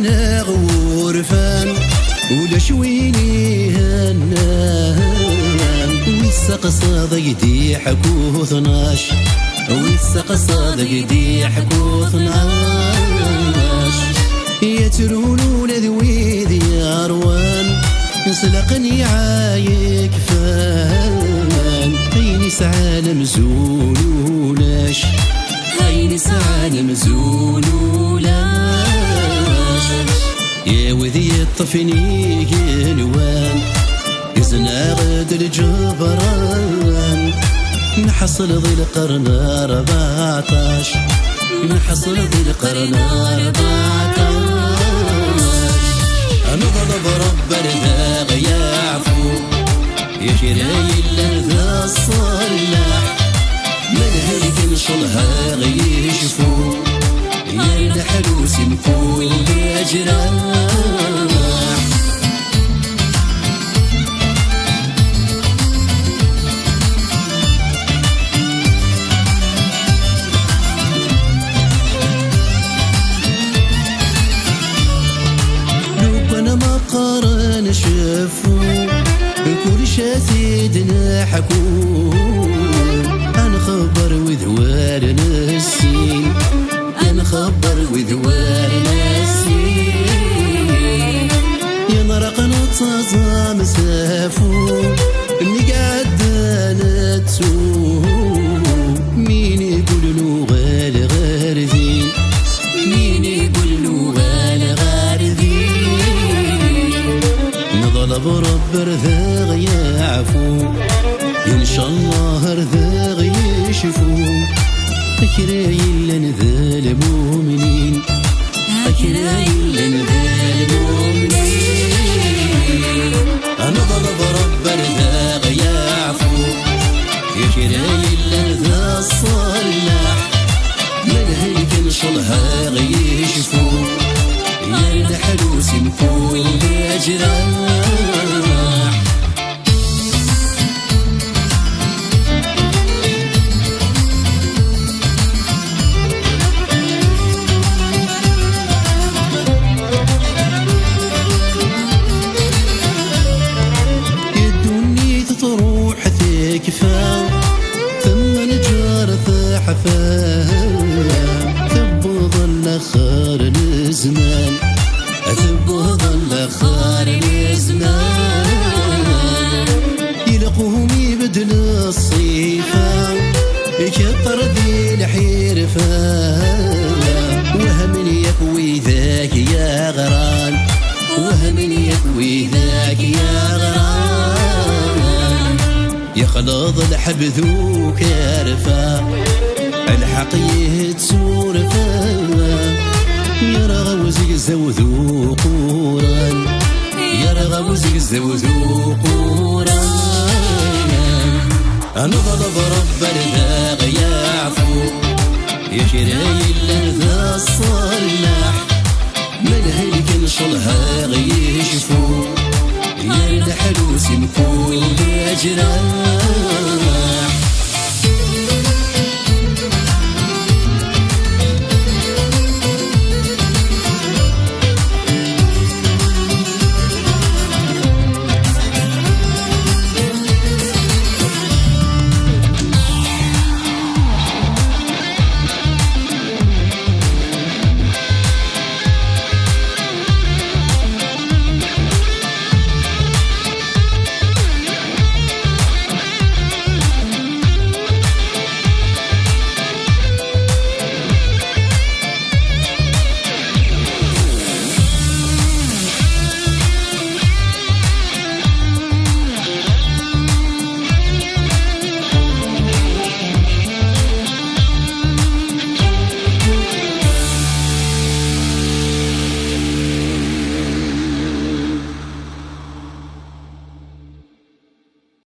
وينا غورفان ولا شويني هنان ويسقص ضيدي حكو 12 ويسقص ضيدي حكو 12 يترون ذوي ذي أروان سلقني عايك فان عيني سعال مزولولاش عيني سعال مزولولاش يا وذي الطفني قلوان يزنا غد الجبران نحصل ذي القرن 14 نحصل ذي القرن 14 نضرب رب الذاغ يعفو يا شراي ذا الصلاح من هلك نشلها غيشفو يا الحلوس مكون جراح شافو كل شاسيدنا حكو أنا خبر وذوال نسين أنا خبر وذوال نسين يا مرق نتصازى مسافو اللي قاعد نتسو مين يقول له غال غارذين مين يقول له غال غارذين طلب رب رذاغ يعفو إن شاء الله رذاغ يشفو أكراي لن ذا المؤمنين أكراي لن ذا المؤمنين أنا طلب رب رذاغ يعفو أكراي لن ذا الصلاح من هيك إن شاء الله يشفو يا الحلوس مكون جراح يدوني تروح تكفى ثم نجار ثحفا ثب ظل خار الزمان ثب ظل خار الزمان يلقوهم يبدل الصيفة يكتر ذي الحرفة وهم يكوي ذاك يا غران وهم يكوي ذاك يا غران يخلط الحب ذو كارفة الحق يتسورفة يرغب زيق ذو قوران يرغب زيق ذو قوران أنا ضرب رب الذاغ يعفو يا شراي ذا الصلاح من هلك نشلها غيشفو يا الحلوس مكون جراح